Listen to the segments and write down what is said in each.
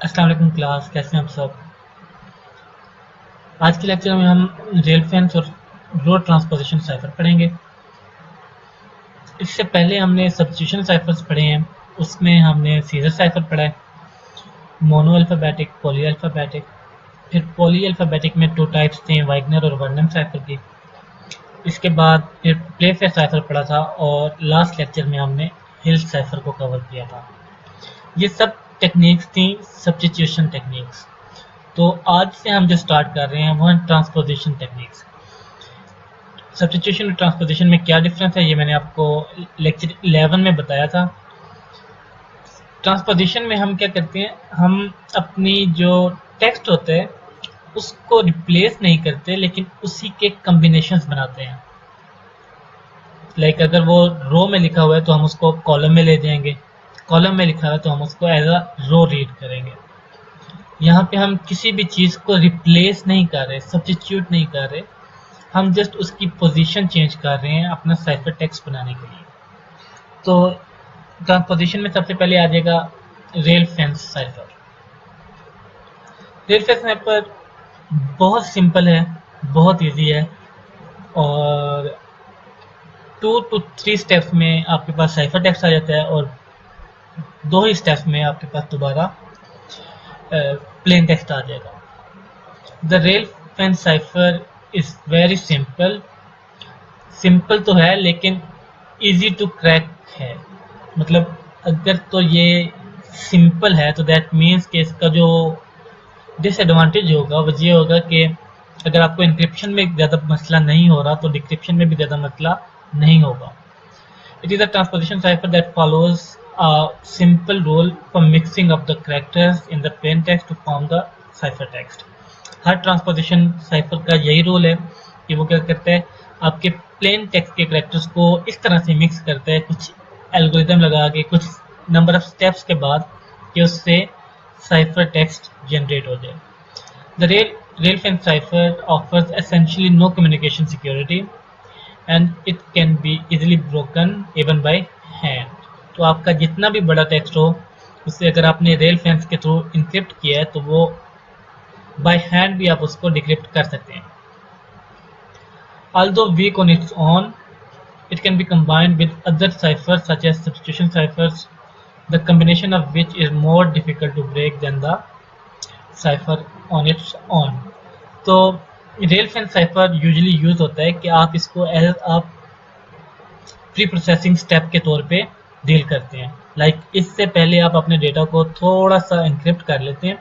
अस्सलाम वालेकुम क्लास, कैसे हैं आप सब। आज के लेक्चर में हम रेल फेंस और रोड ट्रांसपोजिशन साइफर पढ़ेंगे। इससे पहले हमने सब्स्टिट्यूशन साइफर्स पढ़े हैं। उसमें हमने सीजर साइफर पढ़ा है, मोनो अल्फ़ाबेटिक, पॉली अल्फ़ाबेटिक। फिर पॉली अल्फ़ाबेटिक में दो टाइप्स थे, वाइगनर और वर्नम साइफर की। इसके बाद फिर प्लेफेयर साइफर पढ़ा था और लास्ट लेक्चर में हमने हिल साइफर को कवर किया था। ये सब टेक्निक्स थी सब्स्टिट्यूशन टेक्निक्स। तो आज से हम जो स्टार्ट कर रहे हैं वो है ट्रांसपोजिशन टेक्निक्स। सब्स्टिट्यूशन और ट्रांसपोजिशन में क्या डिफरेंस है ये मैंने आपको लेक्चर 11 में बताया था। ट्रांसपोजिशन में हम क्या करते हैं, हम अपनी जो टेक्स्ट होता है उसको रिप्लेस नहीं करते, लेकिन उसी के कम्बिनेशंस बनाते हैं। लाइक अगर वो रो में लिखा हुआ है तो हम उसको कॉलम में ले जाएंगे, कॉलम में लिखा हुआ है तो हम उसको एज अ रो रीड करेंगे। यहाँ पे हम किसी भी चीज़ को रिप्लेस नहीं कर रहे, सब्स्टिट्यूट नहीं कर रहे, हम जस्ट उसकी पोजीशन चेंज कर रहे हैं अपना साइफर टेक्स्ट बनाने के लिए। तो ट्रांसपोजिशन में सबसे पहले आ जाएगा rail fence cipher. Rail fence cipher बहुत सिंपल है, बहुत इजी है और 2 to 3 स्टेप्स में आपके पास साइफर टेक्स्ट आ जाता है और 2 ही स्टेप्स में आपके पास दोबारा प्लेन टेक्स्ट आ जाएगा। The rail fence cipher is very simple. Simple तो है लेकिन इजी टू क्रैक है। मतलब अगर तो ये सिंपल है तो दैट मीन्स कि इसका जो डिसएडवांटेज होगा वो ये होगा कि अगर आपको इंक्रिप्शन में ज़्यादा मसला नहीं हो रहा तो डिक्रिप्शन में भी ज़्यादा मसला नहीं होगा। It is a transposition cipher that follows a simple rule for mixing up the characters in the plain text to form the cipher text। Her transposition cipher का यही रोल है कि वो क्या करता है, आपके प्लेन टेक्स्ट के करेक्टर्स को इस तरह से मिक्स करता है कुछ एल्गोरिदम लगा के, कुछ नंबर ऑफ स्टेप्स के बाद, कि उससे साइफर टेक्स्ट जनरेट हो जाए। The rail fence cipher offers essentially no communication security and it can be easily broken even by hand. तो आपका जितना भी बड़ा टेक्स्ट हो उससे अगर आपने रेल फेंस के थ्रू इंक्रिप्ट किया है तो वो बाय हैंड भी आप उसको डिक्रिप्ट कर सकते हैं। Although weak on its own, it can be combined with other ciphers such as substitution ciphers, the combination of which is more difficult to break than the cipher on its own। तो rail fence cipher usually use होता है कि आप इसको as आप pre processing step के तौर पे डील करते हैं। लाइक इससे पहले आप अपने डेटा को थोड़ा सा इंक्रिप्ट कर लेते हैं,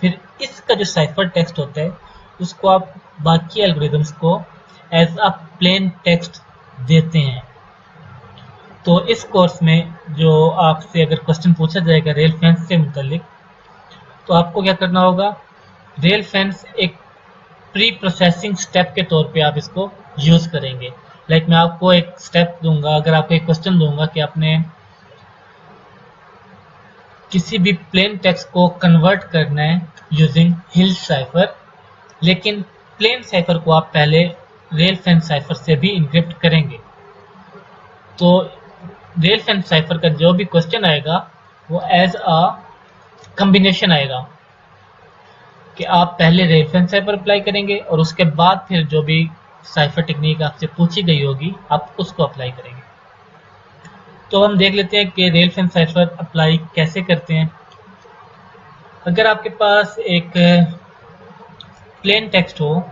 फिर इसका जो साइफर टेक्स्ट होता है उसको आप बाकी एल्गोरिदम्स को एज अ प्लेन टेक्स्ट देते हैं। तो इस कोर्स में जो आपसे अगर क्वेश्चन पूछा जाएगा रेल फेंस से मुतल्लिक, तो आपको क्या करना होगा, रेल फेंस एक प्री प्रोसेसिंग स्टेप के तौर पे आप इसको यूज़ करेंगे। लाइक मैं आपको एक स्टेप दूंगा, अगर आपको एक क्वेश्चन दूंगा कि आपने किसी भी प्लेन टेक्स्ट को कन्वर्ट करना है यूजिंग हिल साइफर, लेकिन प्लेन साइफर को आप पहले रेल फेंस साइफर से भी इंक्रिप्ट करेंगे। तो रेल फेंस साइफर का जो भी क्वेश्चन आएगा वो एज अ कम्बिनेशन आएगा कि आप पहले रेल फेंस साइफर अप्लाई करेंगे और उसके बाद फिर जो भी साइफर टेक्निक आपसे पूछी गई होगी आप उसको अप्लाई करेंगे। तो हम देख लेते हैं कि रेल फेंस साइफर अप्लाई कैसे करते हैं। अगर आपके पास एक प्लेन टेक्स्ट हो,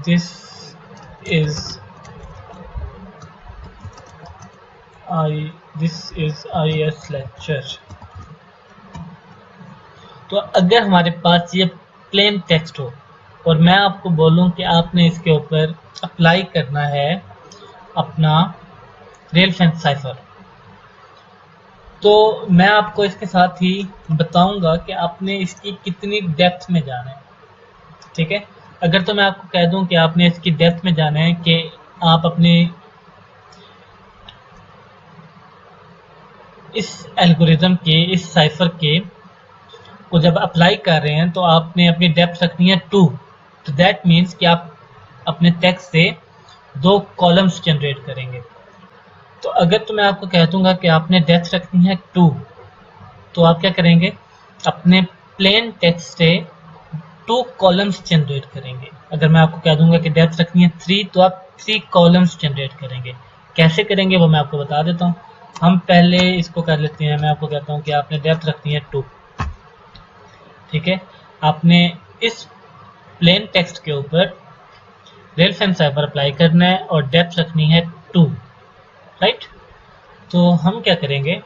दिस इज IS लेक्चर। तो अगर हमारे पास ये प्लेन टेक्स्ट हो और मैं आपको बोलूं कि आपने इसके ऊपर अप्लाई करना है अपना रेल फेंस साइफर, तो मैं आपको इसके साथ ही बताऊंगा कि आपने इसकी कितनी डेप्थ में जाना है। ठीक है, अगर तो मैं आपको कह दूं कि आपने इसकी डेप्थ में जाना है कि आप अपने इस एल्गोरिदम के, इस साइफर के को जब अप्लाई कर रहे हैं तो आपने अपनी डेप्थ रखनी है 2। तो दैट मीन्स कि आप अपने टेक्स्ट से 2 कॉलम्स जनरेट करेंगे। तो अगर तो मैं आपको कह दूंगा कि आपने डेप्थ रखनी है 2, तो आप क्या करेंगे, अपने प्लेन टेक्स्ट से 2 कॉलम्स जनरेट करेंगे। अगर मैं आपको कह दूंगा कि डेप्थ रखनी है 3, तो आप 3 कॉलम्स जनरेट करेंगे। कैसे करेंगे वो मैं आपको बता देता हूँ। हम पहले इसको कर लेते हैं। मैं आपको कहता हूँ कि आपने डेप्थ रखनी है 2, ठीक है। आपने इस प्लेन टेक्स्ट के ऊपर रेलफेन साइफर अप्लाई करना है और डेप्थ रखनी है 2, राइट। तो हम क्या करेंगे,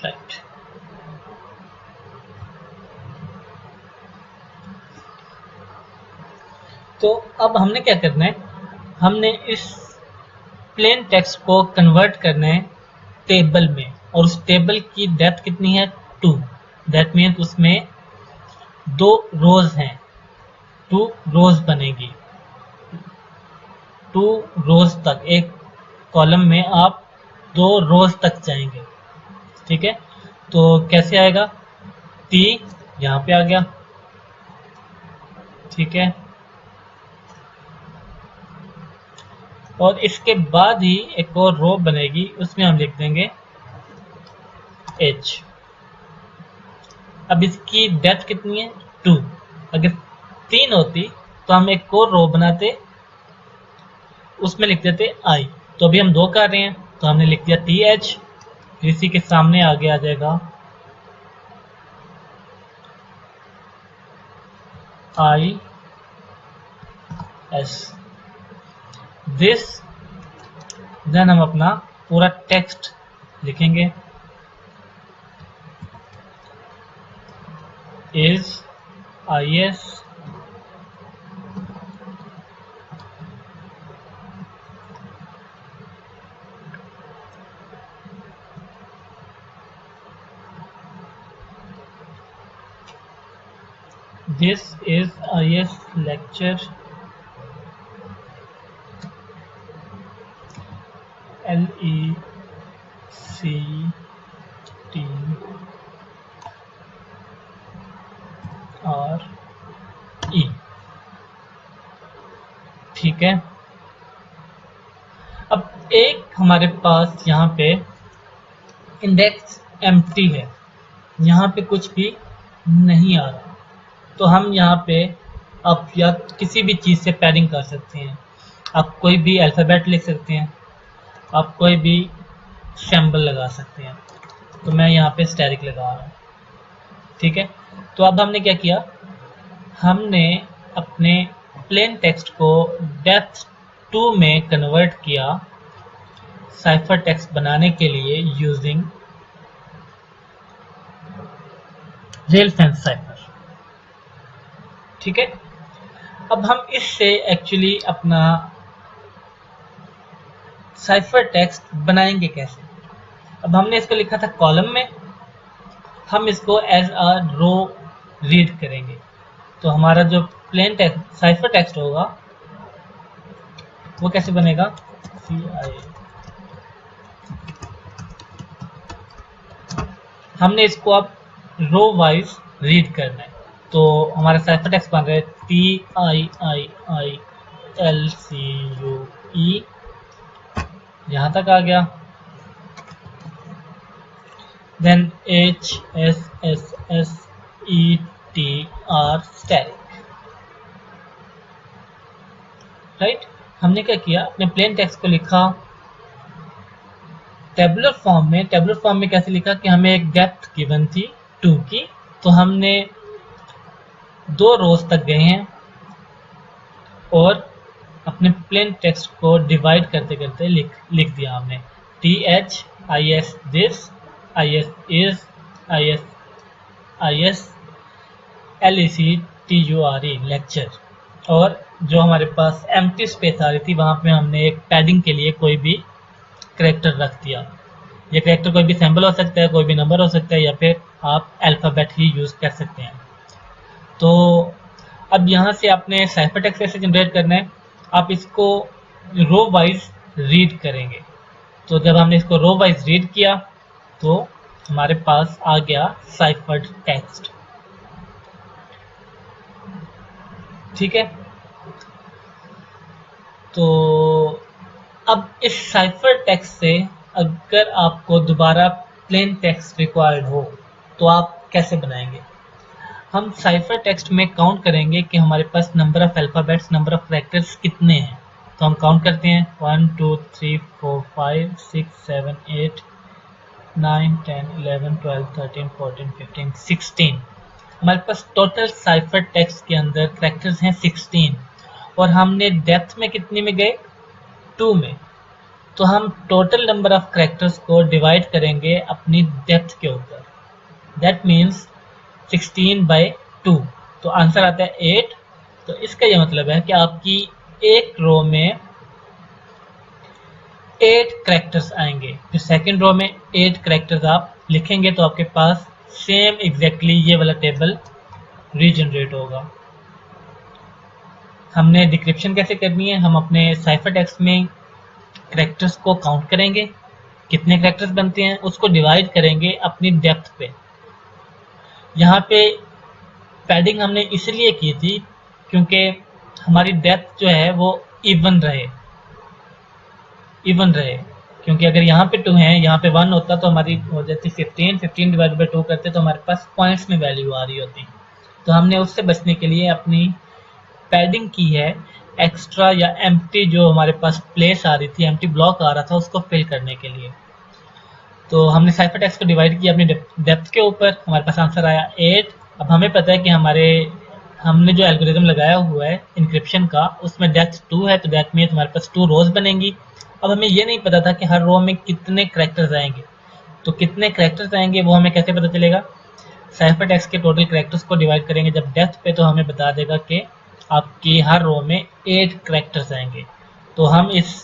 राइट। तो अब हमने क्या करना है, हमने इस प्लेन टेक्स्ट को कन्वर्ट करना है टेबल में, और उस टेबल की डेप्थ कितनी है 2। दैट मीन्स उसमें 2 रोज हैं, 2 रोज बनेगी। 2 रोज तक, एक कॉलम में आप 2 रोज तक जाएंगे, ठीक है। तो कैसे आएगा, टी यहाँ पे आ गया, ठीक है। और इसके बाद ही एक और रो बनेगी, उसमें हम लिख देंगे एच। अब इसकी डेप्थ कितनी है 2। अगर 3 होती तो हम एक और रो बनाते, उसमें लिख देते आई। तो अभी हम 2 कर रहे हैं, तो हमने लिख दिया टी एच। इसी के सामने आगे आ जाएगा आई एस दिस। देन हम अपना पूरा टेक्स्ट लिखेंगे, is I S this is IS lecture LECTRE, ठीक है। अब एक हमारे पास यहाँ पे इंडेक्स एम्प्टी है, यहाँ पे कुछ भी नहीं आ रहा, तो हम यहाँ पे आप या किसी भी चीज़ से पैडिंग कर सकते हैं। आप कोई भी अल्फ़ाबेट लिख सकते हैं, आप कोई भी सिंबल लगा सकते हैं। तो मैं यहाँ पे स्टैटिक लगा रहा हूँ, ठीक है। तो अब हमने क्या किया, हमने अपने प्लेन टेक्स्ट को डेप्थ 2 में कन्वर्ट किया साइफर टेक्स्ट बनाने के लिए यूजिंग रेलफेन साइफर, ठीक है। अब हम इससे एक्चुअली अपना साइफर टेक्स्ट बनाएंगे कैसे। अब हमने इसको लिखा था कॉलम में, हम इसको एज अ रो रीड करेंगे। तो हमारा जो प्लेन टेक्स्ट साइफर टेक्स्ट होगा वो कैसे बनेगा, हमने इसको अब रो वाइज रीड करना है। तो हमारा साइफर टेक्स्ट बन रहा है TIIILCUE, यहाँ तक आ गया। Then HSSSETR static, right. हमने क्या किया, अपने प्लेन टेक्स्ट को लिखा टेबुलर फॉर्म में। टेबुलर फॉर्म में कैसे लिखा कि हमें एक डेप्थ गिवन थी 2 की, तो हमने 2 रोज तक गए हैं और अपने प्लेन टेक्स्ट को डिवाइड करते करते लिख दिया हमने TH IS this, IS is, IS LECTURE lecture. और जो हमारे पास एम्प्टी स्पेस आ रही थी वहां पे हमने एक पैडिंग के लिए कोई भी करेक्टर रख दिया। ये कैरेक्टर कोई भी सिंबल हो सकता है, कोई भी नंबर हो सकता है, या फिर आप अल्फ़ाबेट ही यूज़ कर सकते हैं। तो अब यहाँ से आपने साइफर टेक्स्ट कैसे जनरेट करना है, आप इसको रो वाइज रीड करेंगे। तो जब हमने इसको रो वाइज रीड किया तो हमारे पास आ गया साइफर्ड टेक्स्ट। ठीक है, तो अब इस साइफर टेक्स्ट से अगर आपको दोबारा प्लेन टेक्स्ट रिक्वायर्ड हो तो आप कैसे बनाएंगे। हम साइफर टेक्स्ट में काउंट करेंगे कि हमारे पास number of alphabets, number of characters कितने हैं। तो हम काउंट करते हैं 1 2 3 4 5 6 7 8 9 10 11 12 13 14 15 16। हमारे पास टोटल साइफर टेक्स्ट के अंदर कैरेक्टर्स हैं 16 और हमने डेप्थ में कितने में गए, 2 में। तो हम टोटल नंबर ऑफ कैरेक्टर्स को डिवाइड करेंगे अपनी डेप्थ के ऊपर। That means 16/2। तो आंसर आता है 8। तो इसका यह मतलब है कि आपकी एक रो में 8 कैरेक्टर्स आएंगे, फिर सेकंड रो में 8 कैरेक्टर्स आप लिखेंगे तो आपके पास सेम एग्जैक्टली ये वाला टेबल रीजनरेट होगा। हमने डिक्रिप्शन कैसे करनी है, हम अपने साइफर टेक्स्ट में कैरेक्टर्स को काउंट करेंगे, कितने कैरेक्टर्स बनते हैं उसको डिवाइड करेंगे अपनी डेप्थ पे। यहाँ पे पैडिंग हमने इसलिए की थी क्योंकि हमारी डेप्थ जो है वो इवन रहे, क्योंकि अगर यहाँ पे 2 है, यहाँ पे 1 होता तो हमारी हो जाती 15, 15 डिवाइड बाई 2 करते तो हमारे पास पॉइंट्स में वैल्यू आ रही होती। तो हमने उससे बचने के लिए अपनी पैडिंग की है एक्स्ट्रा या एम्प्टी, जो हमारे पास प्लेस आ रही थी, एम्प्टी ब्लॉक आ रहा था, उसको फिल करने के लिए। तो हमने साइफर टेक्स्ट को डिवाइड किया अपनी डेप्थ के ऊपर, हमारे पास आंसर आया 8। अब हमें पता है कि हमने जो एल्गोरिथम लगाया हुआ है इंक्रिप्शन का उसमें डेप्थ 2 है, तो डेप्थ में हमारे पास 2 रोज बनेंगी। अब हमें ये नहीं पता था कि हर रो में कितने कैरेक्टर्स आएंगे, तो कितने कैरेक्टर्स आएंगे वो हमें कैसे पता चलेगा। साइफर टेक्स्ट के टोटल कैरेक्टर्स को डिवाइड करेंगे जब डेप्थ पे, तो हमें बता देगा कि आपकी हर रो में 8 कैरेक्टर्स आएंगे। तो हम इस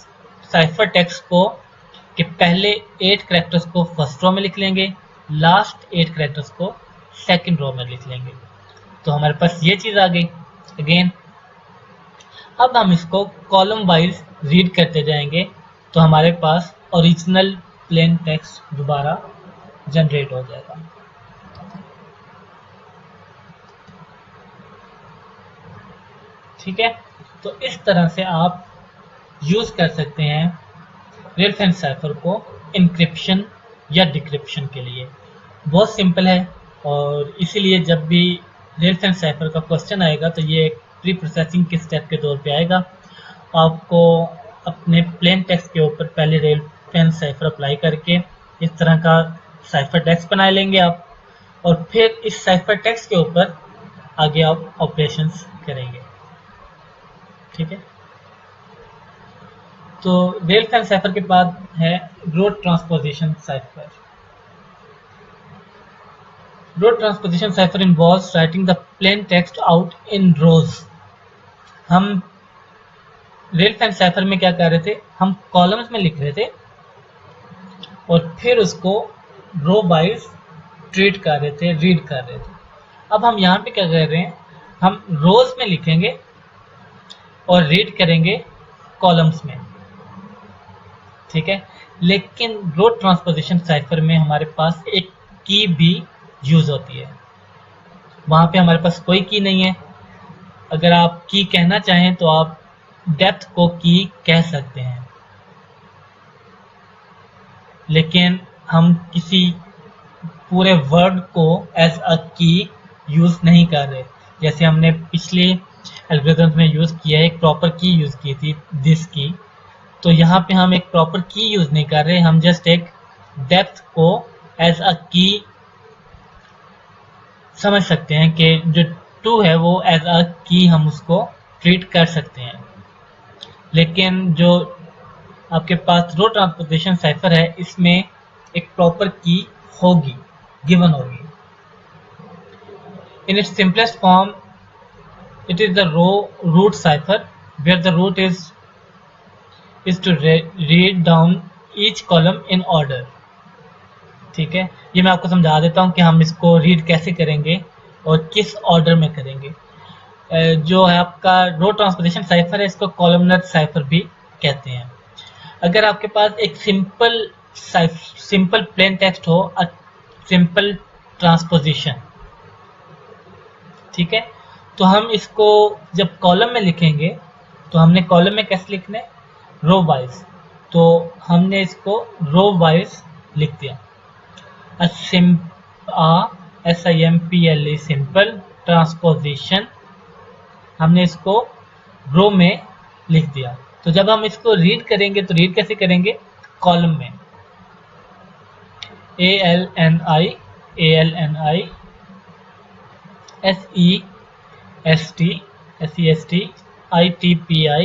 साइफर टेक्स्ट को कि पहले 8 कैरेक्टर्स को फर्स्ट रो में लिख लेंगे, लास्ट 8 कैरेक्टर्स को सेकंड रो में लिख लेंगे। तो हमारे पास ये चीज़ आ गई अगेन। अब हम इसको कॉलम वाइज रीड करते जाएंगे तो हमारे पास ओरिजिनल प्लेन टेक्स्ट दोबारा जनरेट हो जाएगा। ठीक है, तो इस तरह से आप यूज़ कर सकते हैं रियल टाइम साइफर को इंक्रिप्शन या डिक्रिप्शन के लिए। बहुत सिंपल है और इसीलिए जब भी रियल टाइम साइफर का क्वेश्चन आएगा तो ये एक प्री प्रोसेसिंग के स्टेप के तौर पे आएगा। आपको अपने प्लेन टेक्स्ट के ऊपर पहले रियल टाइम साइफर अप्लाई करके इस तरह का साइफर टेक्स्ट बना लेंगे आप, और फिर इस साइफर टेक्स्ट के ऊपर आगे आप ऑपरेशंस करेंगे। ठीक है, तो रियल टाइम साइफर के बाद है row transposition cipher. Row transposition cipher involves writing the plain text out in rows. हम रियल टाइम साइफर में क्या कर रहे थे, हम कॉलम्स में लिख रहे थे और फिर उसको रो वाइज ट्रीट कर रहे थे, रीड कर रहे थे। अब हम यहाँ पे क्या कर रहे हैं, हम रोज में लिखेंगे और रीड करेंगे कॉलम्स में। ठीक है, लेकिन रोड ट्रांसपोजिशन साइफर में हमारे पास एक की भी यूज होती है, वहां पे हमारे पास कोई की नहीं है। अगर आप की कहना चाहें तो आप डेप्थ को की कह सकते हैं, लेकिन हम किसी पूरे वर्ड को एज अ की यूज नहीं कर रहे। जैसे हमने पिछले एल्गोरिथम में यूज किया है, एक प्रॉपर की यूज की थी दिस की, तो यहाँ पे हम एक प्रॉपर की यूज नहीं कर रहे, हम जस्ट एक डेप्थ को एज अ की समझ सकते हैं कि जो 2 है वो एज अ की हम उसको ट्रीट कर सकते हैं। लेकिन जो आपके पास रो ट्रांसपोजिशन साइफर है इसमें एक प्रॉपर की होगी, गिवन होगी। In its simplest form it is the root cipher where the root is to read down each column in order. ठीक है, ये मैं आपको समझा देता हूँ कि हम इसको रीड कैसे करेंगे और किस ऑर्डर में करेंगे। जो है आपका रो ट्रांसपोजिशन साइफर है, इसको कॉलमनर साइफर भी कहते हैं। अगर आपके पास एक सिंपल प्लेन टेक्स्ट हो, सिंपल ट्रांसपोजिशन, ठीक है, तो हम इसको जब कॉलम में लिखेंगे तो हमने कॉलम में कैसे लिखना है, रो वाइज, तो हमने इसको रो वाइज लिख दिया। SIMPLE सिंपल ट्रांसपोजिशन, हमने इसको रो में लिख दिया। तो जब हम इसको रीड करेंगे तो रीड कैसे करेंगे, कॉलम में ALNI SEST ITPI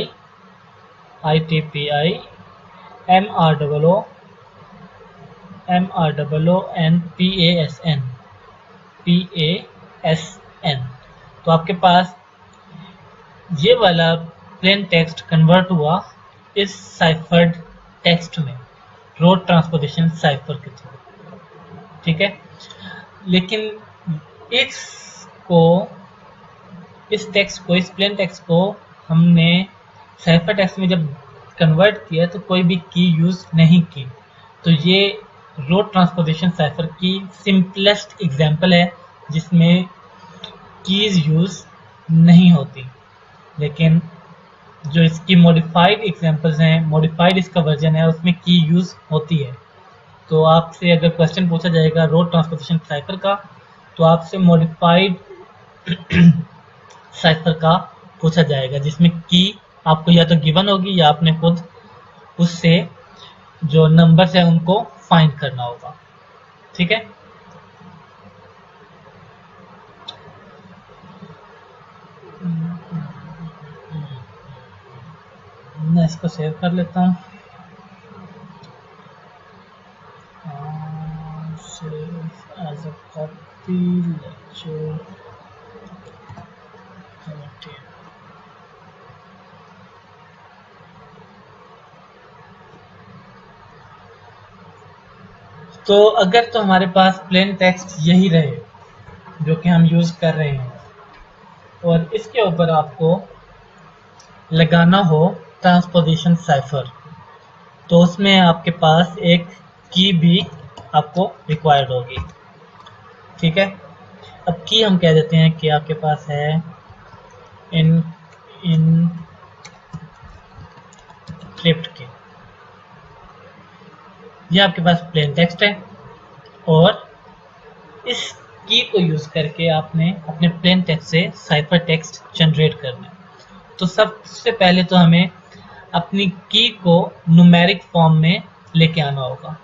MROON PASN। तो आपके पास ये वाला प्लेन टेक्स्ट कन्वर्ट हुआ इस साइफर्ड टेक्स्ट में रो ट्रांसपोजिशन साइफर के थ्रू, ठीक है। लेकिन इस प्लेन टेक्स्ट को हमने साइफर टेक्स्ट में जब कन्वर्ट किया तो कोई भी की यूज नहीं की। तो ये रो ट्रांसपोजिशन साइफर की सिंपलेस्ट एग्जांपल है जिसमें कीज यूज नहीं होती। लेकिन जो इसकी मॉडिफाइड एग्जांपल्स हैं, मॉडिफाइड इसका वर्जन है, उसमें की यूज होती है। तो आपसे अगर क्वेश्चन पूछा जाएगा रो ट्रांसपोजिशन साइफर का, तो आपसे मॉडिफाइड साइफर का पूछा जाएगा जिसमें की आपको या तो गिवन होगी या आपने खुद उससे जो नंबर्स है उनको फाइंड करना होगा, ठीक है। मैं इसको सेव कर लेता हूँ। Save as a copy lecture. तो अगर तो हमारे पास प्लेन टेक्स्ट यही रहे जो कि हम यूज कर रहे हैं और इसके ऊपर आपको लगाना हो ट्रांसपोजिशन साइफर, तो उसमें आपके पास एक की भी आपको रिक्वायर्ड होगी, ठीक है। अब की हम कह देते हैं कि आपके पास है इनक्रिप्ट की। ये आपके पास प्लेन टेक्स्ट है और इस की को यूज करके आपने अपने प्लेन टेक्स्ट से साइफर टेक्स्ट जनरेट करना है। तो सबसे पहले तो हमें अपनी की को न्यूमेरिक फॉर्म में लेके आना होगा।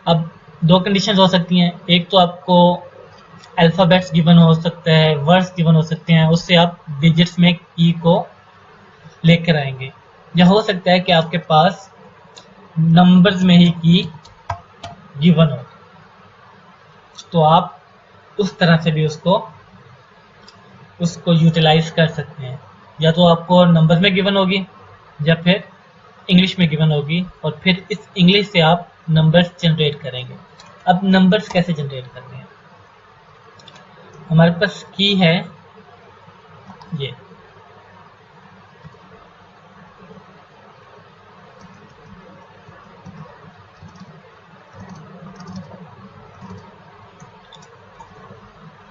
अब दो कंडीशंस हो सकती हैं, एक तो आपको अल्फ़ाबेट्स गिवन हो सकता है, वर्ड्स गिवन हो सकते हैं, उससे आप डिजिट्स में की को लेकर आएंगे, या हो सकता है कि आपके पास नंबर्स में ही की गिवन हो, तो आप उस तरह से भी उसको यूटिलाइज कर सकते हैं। या तो आपको नंबर्स में गिवन होगी या फिर इंग्लिश में गिवन होगी और फिर इस इंग्लिश से आप नंबर्स जनरेट करेंगे। अब नंबर्स कैसे जनरेट करने हैं, हमारे पास की है ये,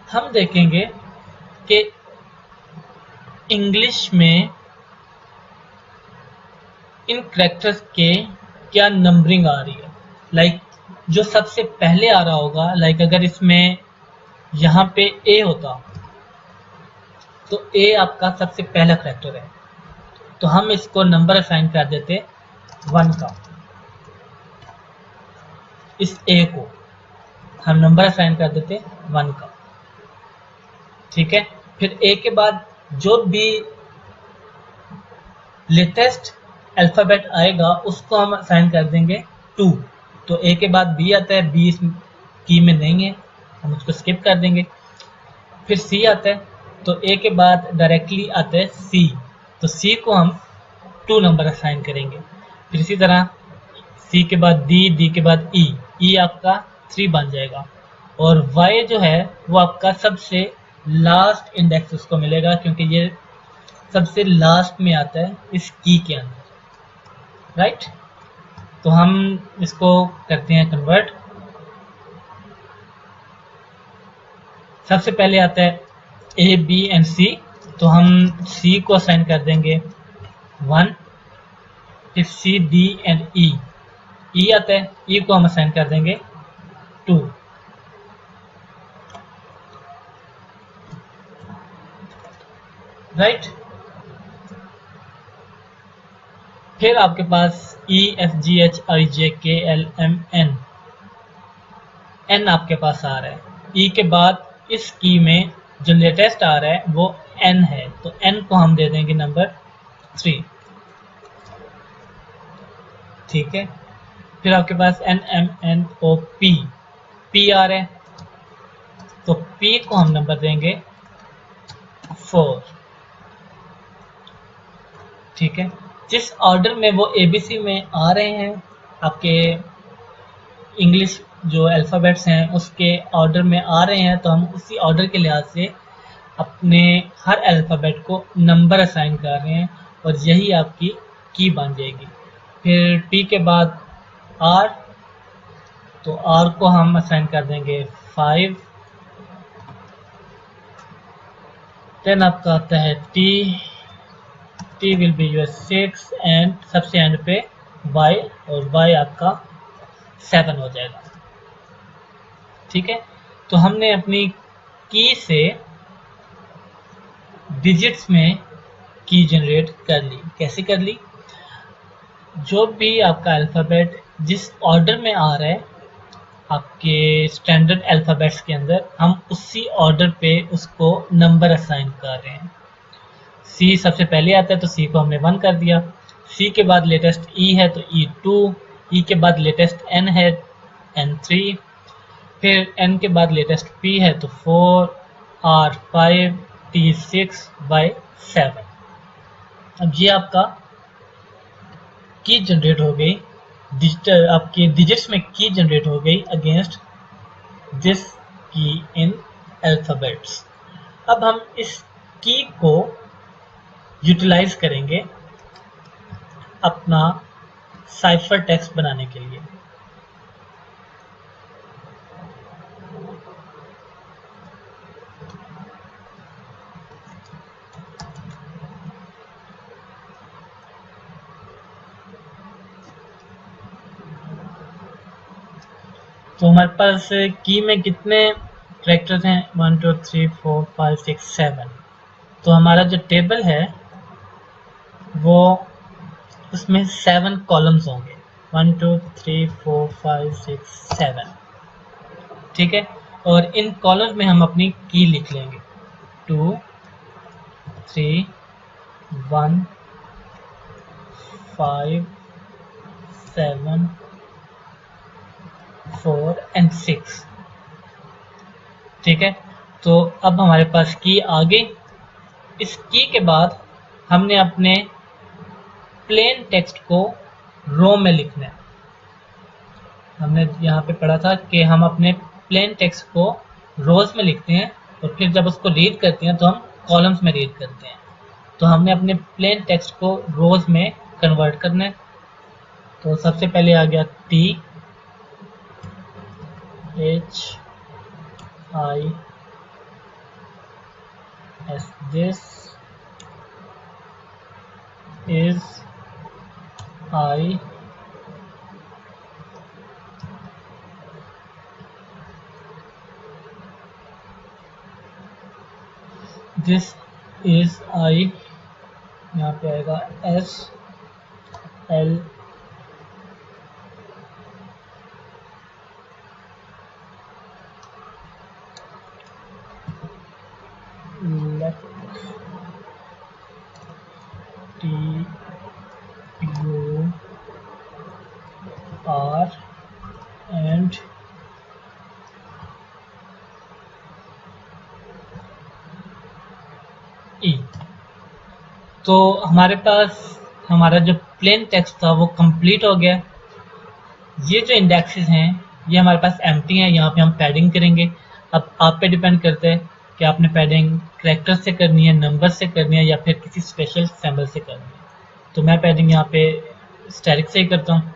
हम देखेंगे कि इंग्लिश में इन कैरेक्टर्स के क्या नंबरिंग आ रही है। लाइक जो सबसे पहले आ रहा होगा, लाइक अगर इसमें यहाँ पे ए होता तो ए आपका सबसे पहला कैरेक्टर है, तो हम इसको नंबर असाइन कर देते 1 का। इस ए को हम नंबर असाइन कर देते 1 का, ठीक है। फिर ए के बाद जो भी लेटेस्ट अल्फ़ाबेट आएगा उसको हम असाइन कर देंगे 2। तो ए के बाद बी आता है, बी इस की में नहीं है, हम उसको स्किप कर देंगे। फिर सी आता है, तो ए के बाद डायरेक्टली आता है सी, तो सी को हम 2 नंबर असाइन करेंगे। फिर इसी तरह सी के बाद डी, डी के बाद ई, ई आपका 3 बन जाएगा। और y जो है वो आपका सबसे लास्ट इंडेक्स उसको मिलेगा, क्योंकि ये सबसे लास्ट में आता है इस की के अंदर, राइट। तो हम इसको करते हैं कन्वर्ट। सबसे पहले आता है ए बी एंड सी, तो हम सी को असाइन कर देंगे 1, फिर सी डी एंड ई, ई आता है, ई को हम असाइन कर देंगे 2, राइट। फिर आपके पास E F G H I जे के एल एम एन, एन आपके पास आ रहा है। ई के बाद इस की में जो लेटेस्ट आ रहा है वो एन है, तो एन को हम दे देंगे नंबर 3, ठीक है। फिर आपके पास N M N O P, P आ रहा है, तो पी को हम नंबर देंगे 4, ठीक है। जिस ऑर्डर में वो एबीसी में आ रहे हैं, आपके इंग्लिश जो अल्फ़ाबेट्स हैं उसके ऑर्डर में आ रहे हैं, तो हम उसी ऑर्डर के लिहाज से अपने हर अल्फ़ाबेट को नंबर असाइन कर रहे हैं, और यही आपकी की बन जाएगी। फिर टी के बाद आर, तो आर को हम असाइन कर देंगे 5। देन आपका आता है T, T will be your 6, and सबसे एंड पे वाई, और वाई आपका 7 हो जाएगा, ठीक है। तो हमने अपनी की से डिजिट्स में की जनरेट कर ली। कैसे कर ली? जो भी आपका अल्फ़ाबेट जिस ऑर्डर में आ रहा है आपके स्टैंडर्ड अल्फ़ाबेट्स के अंदर, हम उसी ऑर्डर पे उसको नंबर असाइन कर रहे हैं। सी सबसे पहले आता है, तो सी को हमने 1 कर दिया। सी के बाद लेटेस्ट ई है, तो ई 2, ई के बाद लेटेस्ट एन है, एन 3, फिर एन के बाद लेटेस्ट पी है, तो 4, आर 5, टी 6, वाई 7। अब ये आपका की जनरेट हो गई, डिजिटल आपके डिजिट्स में की जनरेट हो गई अगेंस्ट दिस की इन अल्फ़ाबेट्स। अब हम इस की को यूटिलाइज करेंगे अपना साइफर टेक्स्ट बनाने के लिए। तो हमारे पास की में कितने कैरेक्टर्स हैं? 1 2 3 4 5 6 7। तो हमारा जो टेबल है वो उसमें 7 कॉलम्स होंगे, 1 2 3 4 5 6 7, ठीक है। और इन कॉलम्स में हम अपनी की लिख लेंगे 2 3 1 5 7 4 एंड 6, ठीक है। तो अब हमारे पास की आ गई। इस की के बाद हमने अपने प्लेन टेक्स्ट को रो में लिखना है। हमने यहाँ पे पढ़ा था कि हम अपने प्लेन टेक्स्ट को रोज में लिखते हैं, और फिर जब उसको रीड करते हैं तो हम कॉलम्स में रीड करते हैं। तो हमने अपने प्लेन टेक्स्ट को रोज में कन्वर्ट करना है। तो सबसे पहले आ गया T H I S, this is I this is I, यहाँ पे आएगा S L left T U R and E. तो हमारे पास हमारा जो प्लेन टेक्स्ट था वो कंप्लीट हो गया। ये जो इंडेक्सेस हैं ये हमारे पास एम्प्टी है, यहाँ पे हम पैडिंग करेंगे। अब आप पे डिपेंड करता है कि आपने पैडिंग करैक्टर से करनी है, नंबर से करनी है, या फिर किसी स्पेशल सिंबल से करनी है। तो मैं पैडिंग यहाँ पे स्टैटिक से ही करता हूँ।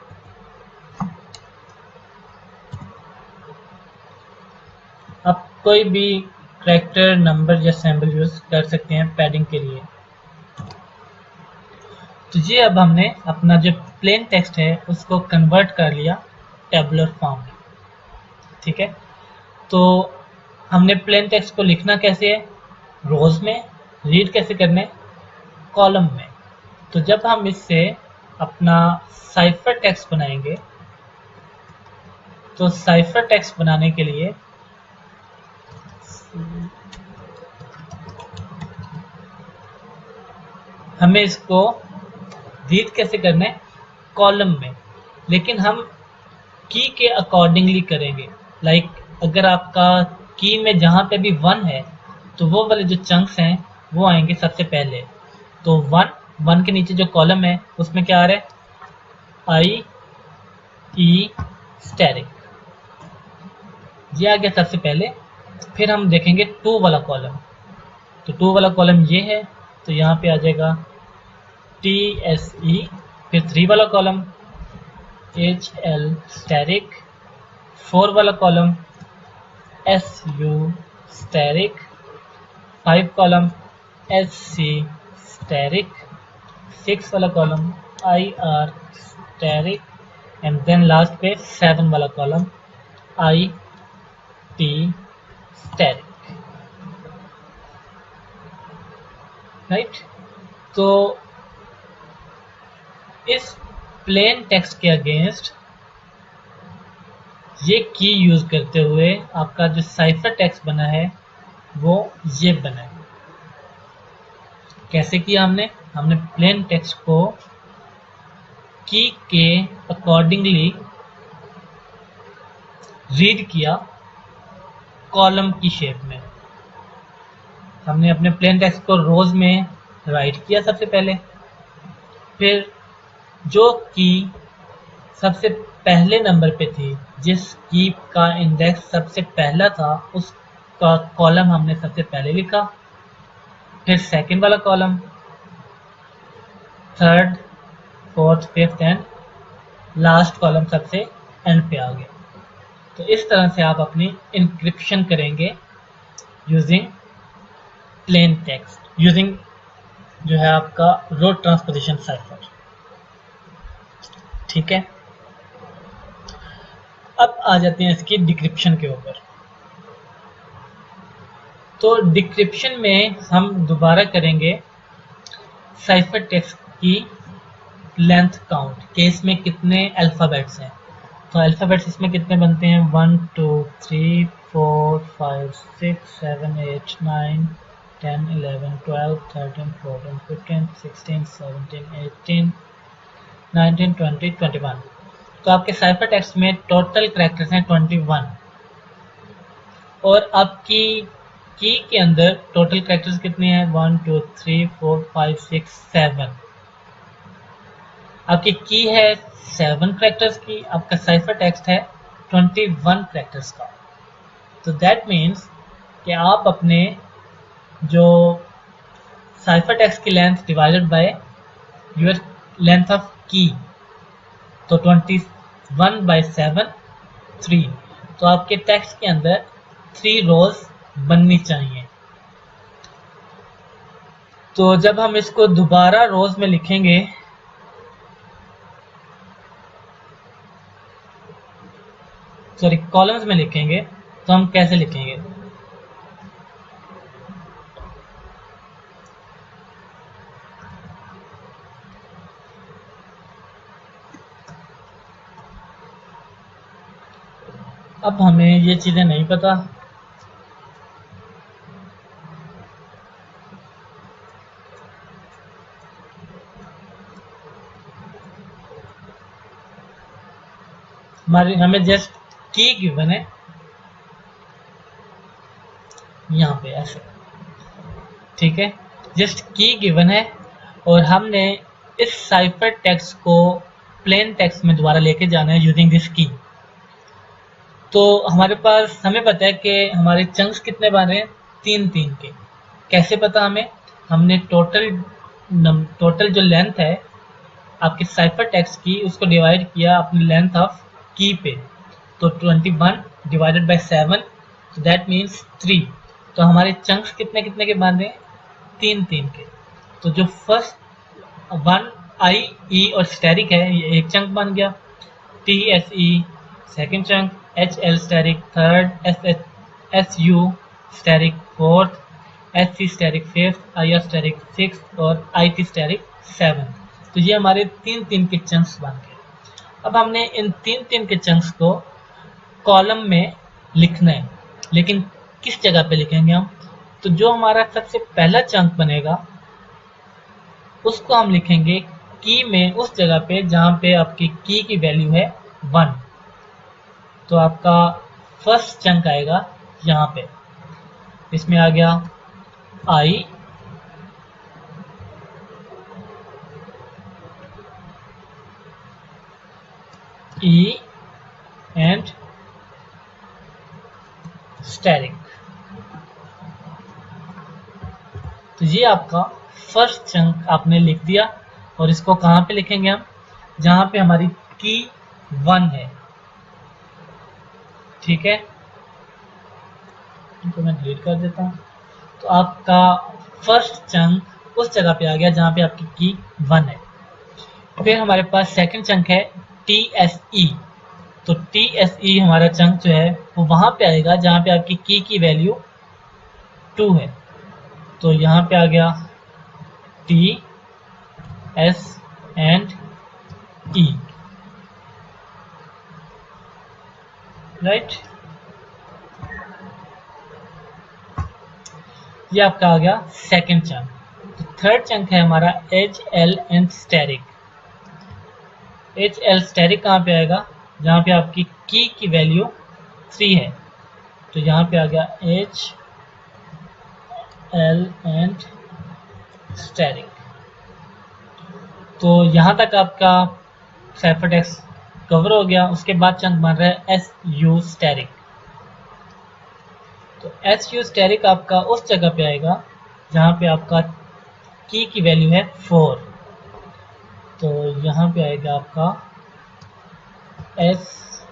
आप कोई भी करैक्टर, नंबर या सिंबल यूज कर सकते हैं पैडिंग के लिए। तो ये अब हमने अपना जो प्लेन टेक्स्ट है उसको कन्वर्ट कर लिया टेबुलर फॉर्म में। ठीक है, तो हमने प्लेन टेक्स्ट को लिखना कैसे है, रोज में, रीड कैसे करना है, कॉलम में। तो जब हम इससे अपना साइफर टेक्स्ट बनाएंगे, तो साइफर टेक्स्ट बनाने के लिए हमें इसको रीड कैसे करना है, कॉलम में, लेकिन हम की के अकॉर्डिंगली करेंगे। लाइक अगर आपका की में जहाँ पे भी 1 है तो वो वाले जो चंक्स हैं वो आएंगे सबसे पहले। तो 1 के नीचे जो कॉलम है उसमें क्या आ रहा है, आई ई स्टैटिक, ये आ गया सबसे पहले। फिर हम देखेंगे 2 वाला कॉलम, तो 2 वाला कॉलम ये है, तो यहाँ पे आ जाएगा टी एस ई। फिर 3 वाला कॉलम एच एल स्टैटिक, 4 वाला column S U static, 5 column S C static, 6 वाला column I R static, and then last पे 7 वाला column I T static. Right, तो इस प्लेन टेक्स्ट के अगेंस्ट ये की यूज करते हुए आपका जो साइफर टेक्स्ट बना है वो ये बना है। कैसे किया हमने प्लेन टेक्स्ट को की के अकॉर्डिंगली रीड किया कॉलम की शेप में। हमने अपने प्लेन टेक्स्ट को रोज में राइट किया सबसे पहले, फिर जो की सबसे पहले नंबर पे थी, जिस की का इंडेक्स सबसे पहला था, उसका कॉलम हमने सबसे पहले लिखा, फिर सेकंड वाला column, third, fourth, fifth and last column सबसे एंड पे आ गया। तो इस तरह से आप अपनी इंक्रिप्शन करेंगे यूजिंग प्लेन टेक्स्ट, यूजिंग जो है आपका रो ट्रांसपोजिशन साइफर। ठीक है, अब आ जाते हैं इसकी डिक्रिप्शन के ऊपर। तो डिक्रिप्शन में हम दोबारा करेंगे साइफर टेक्स्ट की लेंथ काउंट के इसमें कितने अल्फ़ाबेट्स हैं। तो अल्फ़ाबेट्स इसमें कितने बनते हैं, 1 2 3 4 5 6 7 8 9 10 11 12 13 14 15 16 17 18 19 20 21। तो आपके साइफर टेक्स्ट में टोटल कैरेक्टर्स हैं 21, और आपकी की के अंदर टोटल कैरेक्टर्स कितने हैं, 1 2 3 4 5 6 7। आपकी की है 7 कैरेक्टर्स की, आपका साइफर टेक्स्ट है 21 कैरेक्टर्स का। तो दैट मीन्स कि आप अपने जो साइफर टेक्स्ट की length divided by your length of की, तो 21/7 3। तो आपके टेक्स्ट के अंदर 3 रोज बननी चाहिए। तो जब हम इसको दोबारा रोज में लिखेंगे, सॉरी कॉलम्स में लिखेंगे, तो हम कैसे लिखेंगे, अब हमें ये चीजें नहीं पता। हमें जस्ट की गिवन है यहाँ पे ऐसे, ठीक है, जस्ट की गिवन है, और हमने इस साइफर टेक्स्ट को प्लेन टेक्स्ट में दोबारा लेके जाना है यूजिंग दिस की। तो हमारे पास हमें पता है कि हमारे चंक्स कितने बन रहे हैं, 3-3 के। कैसे पता हमें? हमने टोटल जो लेंथ है आपके साइफर टेक्स्ट की, उसको डिवाइड किया अपनी लेंथ ऑफ की पे। तो 21 डिवाइडेड बाय 7, तो दैट मीन्स 3। तो हमारे चंक्स कितने कितने के बन रहे हैं, 3-3 के। तो जो फर्स्ट 1 आई ई और स्टैरिक है, ये एक चंक बन गया, T S E second chunk, H L static third, S U static fourth, S C static fifth, I R static six और आई टी स्टैरिक सेवन। तो ये हमारे 3-3 के चंक्स बन गए। अब हमने इन 3-3 के चंक्स को कॉलम में लिखना है, लेकिन किस जगह पे लिखेंगे हम? तो जो हमारा सबसे पहला चंक बनेगा उसको हम लिखेंगे की में उस जगह पे जहाँ पे आपकी की वैल्यू है 1। तो आपका फर्स्ट चंक आएगा यहाँ पे, इसमें आ गया आई, ई एंड स्टैरिक। तो ये आपका फर्स्ट चंक आपने लिख दिया। और इसको कहाँ पे लिखेंगे हम? जहाँ पे हमारी की 1 है। ठीक है, इनको मैं डिलीट कर देता हूँ। तो आपका फर्स्ट चंक उस जगह पे आ गया जहाँ पे आपकी की 1 है। फिर हमारे पास सेकंड चंक है टी एस ई। तो टी एस ई हमारा चंक जो है वो वहाँ पे आएगा जहाँ पे आपकी की वैल्यू 2 है। तो यहाँ पे आ गया T S and E, right. ये आपका आ गया सेकंड चंक। तो थर्ड चंक है हमारा H L and asterisk. H L asterisk कहाँ पे आएगा? जहाँ पे आपकी की वैल्यू 3 है। तो यहाँ पे आ गया एच एल एंड स्टैरिक। तो यहाँ तक आपका साइफर टेक्स्ट कवर हो गया। उसके बाद चंक बन रहा है एस यू स्टैरिक। तो एस यू स्टैरिक आपका उस जगह पे आएगा जहाँ पे आपका की वैल्यू है 4। तो यहाँ पे आएगा आपका एस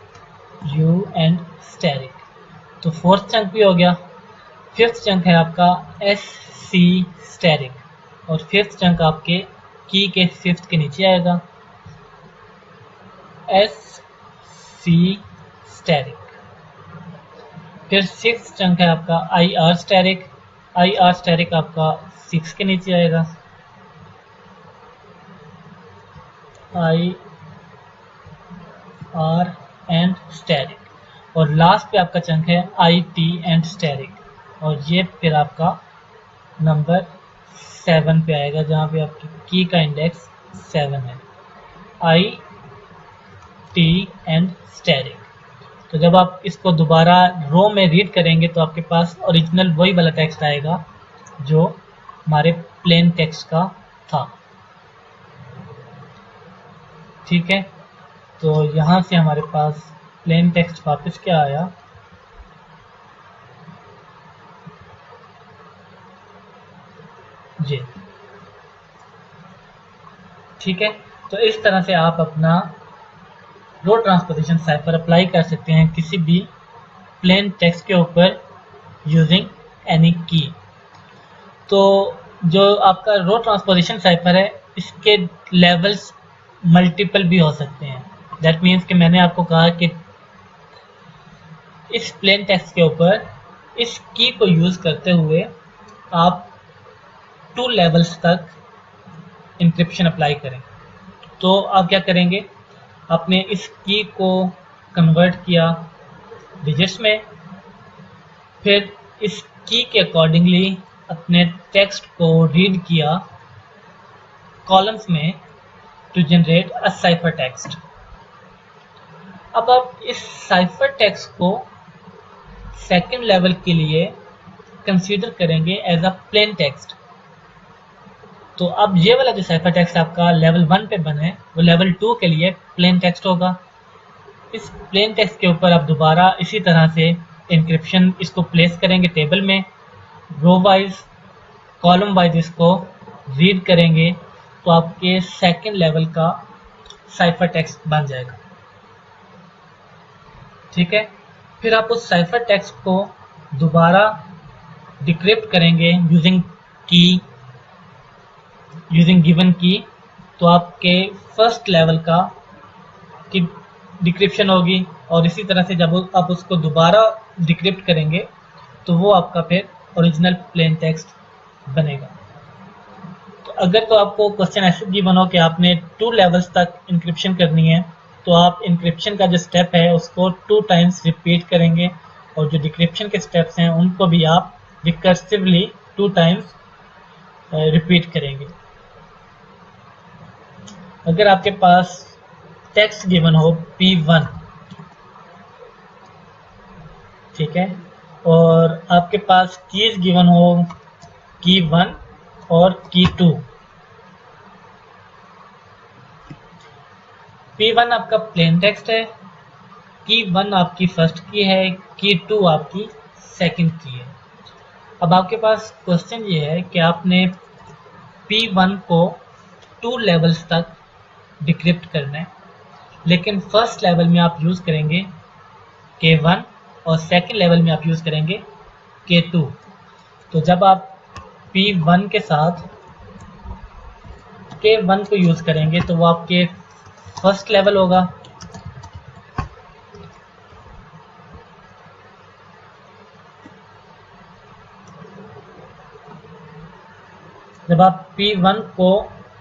यू एंड स्टैरिक। तो फोर्थ चंक भी हो गया। फिफ्थ चंक है आपका एस सी स्टैरिक। और फिफ्थ चंक आपके की के फिफ्थ के नीचे आएगा एस सी स्टैरिक। फिर सिक्स चंक है आपका आई आर स्टैरिक। आई आर स्टैरिक आपका 6 के नीचे आएगा आई आर एंड स्टैरिक। और लास्ट पे आपका चंक है आई टी एंड स्टैरिक। और ये फिर आपका नंबर 7 पे आएगा जहाँ पे आपकी की का इंडेक्स 7 है, आई टी एंड स्टैरिक। तो जब आप इसको दोबारा रो में रीड करेंगे तो आपके पास ओरिजिनल वही वाला टेक्स्ट आएगा जो हमारे प्लेन टेक्स्ट का था। ठीक है, तो यहाँ से हमारे पास प्लेन टेक्स्ट वापस क्या आया, जी। ठीक है, तो इस तरह से आप अपना रो ट्रांसपोजिशन साइफर अप्लाई कर सकते हैं किसी भी प्लेन टेक्स्ट के ऊपर यूजिंग एनी की। तो जो आपका रो ट्रांसपोजिशन साइफर है इसके लेवल्स मल्टीपल भी हो सकते हैं। दैट मीन्स कि मैंने आपको कहा कि इस प्लेन टेक्स्ट के ऊपर इस की को यूज़ करते हुए आप 2 लेवल्स तक इंक्रिप्शन अप्लाई करें। तो आप क्या करेंगे, आपने इस की को कन्वर्ट किया डिजिट्स में, फिर इस की के अकॉर्डिंगली अपने टेक्स्ट को रीड किया कॉलम्स में to generate a cipher text. अब आप इस साइफर टेक्स्ट को सेकंड लेवल के लिए कंसीडर करेंगे एज अ प्लेन टेक्स्ट। तो अब ये वाला जो साइफर टेक्स्ट आपका लेवल 1 पे बना है वो लेवल 2 के लिए प्लेन टेक्स्ट होगा। इस प्लेन टेक्स्ट के ऊपर आप दोबारा इसी तरह से इंक्रिप्शन इसको प्लेस करेंगे टेबल में, रो वाइज कॉलम वाइज इसको रीड करेंगे, तो आपके सेकंड लेवल का साइफर टेक्स्ट बन जाएगा। ठीक है, फिर आप उस साइफर टेक्स्ट को दोबारा डिक्रिप्ट करेंगे यूजिंग गिवन की, तो आपके फर्स्ट लेवल का की डिक्रिप्शन होगी। और इसी तरह से जब आप उसको दोबारा डिक्रिप्ट करेंगे तो वो आपका फिर ओरिजिनल प्लेन टेक्स्ट बनेगा। तो अगर तो आपको क्वेश्चन ऐसे गिवन हो कि आपने 2 लेवल्स तक इंक्रिप्शन करनी है, तो आप इंक्रिप्शन का जो स्टेप है उसको 2 टाइम्स रिपीट करेंगे, और जो डिक्रिप्शन के स्टेप्स हैं उनको भी आप रिकर्सिवली 2 टाइम्स रिपीट करेंगे। अगर आपके पास टेक्स्ट गिवन हो P1, ठीक है, और आपके पास कीज गिवन हो की 1 और की 2, P1 आपका प्लेन टेक्स्ट है, की 1 आपकी फर्स्ट की है, की 2 आपकी सेकंड की है। अब आपके पास क्वेश्चन ये है कि आपने P1 को 2 लेवल्स तक डिक्रिप्ट करना है, लेकिन फर्स्ट लेवल में आप यूज़ करेंगे K1 और सेकंड लेवल में आप यूज़ करेंगे K2। तो जब आप P1 के साथ K1 को यूज़ करेंगे तो वो आपके फर्स्ट लेवल होगा, जब आप P1 को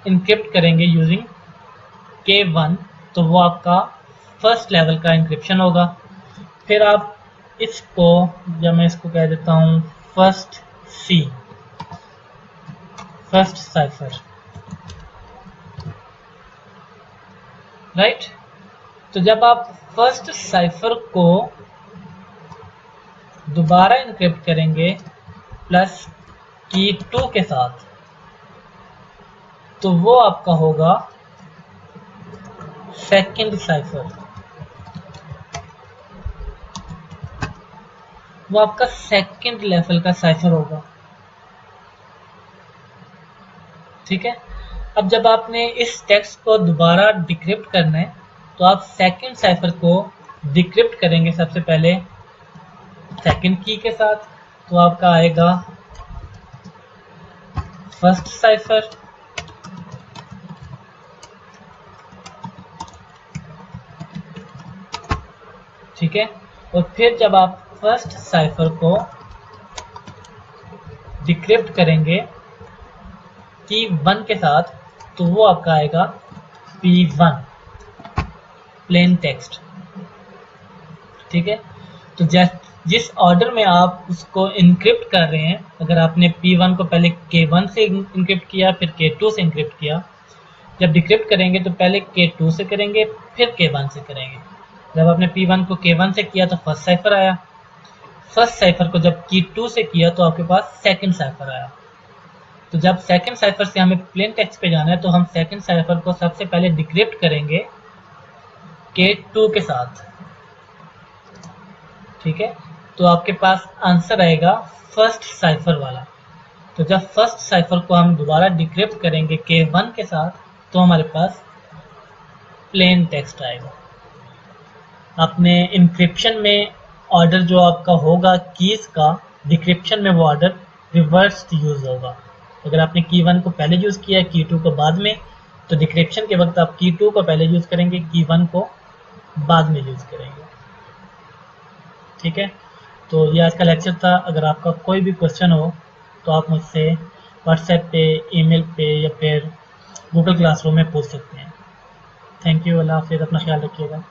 इंक्रिप्ट करेंगे यूजिंग K1 तो वो आपका फर्स्ट लेवल का इंक्रिप्शन होगा। फिर आप इसको, जब मैं इसको कह देता हूँ फर्स्ट साइफर, राइट। तो जब आप फर्स्ट साइफर को दोबारा इंक्रिप्ट करेंगे प्लस की 2 के साथ, तो वो आपका होगा सेकंड साइफर, वो आपका सेकंड लेवल का साइफर होगा। ठीक है, अब जब आपने इस टेक्स्ट को दोबारा डिक्रिप्ट करना है तो आप सेकंड साइफर को डिक्रिप्ट करेंगे सबसे पहले सेकंड की के साथ, तो आपका आएगा फर्स्ट साइफर। ठीक है, और फिर जब आप फर्स्ट साइफर को डिक्रिप्ट करेंगे की 1 के साथ, तो वो आपका आएगा P1 प्लेन टेक्स्ट। ठीक है, तो जिस ऑर्डर में आप उसको इंक्रिप्ट कर रहे हैं, अगर आपने P1 को पहले K1 से इंक्रिप्ट किया फिर K2 से इंक्रिप्ट किया, जब डिक्रिप्ट करेंगे तो पहले K2 से करेंगे फिर K1 से करेंगे। जब आपने P1 को K1 से किया तो फर्स्ट साइफर आया, फर्स्ट साइफर को जब K2 से किया तो आपके पास सेकंड साइफर आया। तो जब सेकंड साइफर से हमें प्लेन टेक्स्ट पे जाना है तो हम सेकंड साइफर को सबसे पहले डिक्रिप्ट करेंगे K2 के साथ। ठीक है, तो आपके पास आंसर आएगा फर्स्ट साइफर वाला। तो जब फर्स्ट साइफर को हम दोबारा डिक्रिप्ट करेंगे K1 के साथ, तो हमारे पास प्लेन टेक्स्ट आएगा। आपने इंक्रिप्शन में ऑर्डर जो आपका होगा कीज का, डिक्रिप्शन में वो ऑर्डर रिवर्स यूज होगा। अगर आपने की 1 को पहले यूज़ किया की 2 को बाद में, तो डिक्रिप्शन के वक्त आप की 2 को पहले यूज़ करेंगे, की 1 को बाद में यूज़ करेंगे। ठीक है, तो ये आज का लेक्चर था। अगर आपका कोई भी क्वेश्चन हो तो आप मुझसे व्हाट्सएप पे, ईमेल पे या फिर गूगल क्लासरूम में पूछ सकते हैं। थैंक यू, अल्लाह हाफिज़, अपना ख्याल रखिएगा।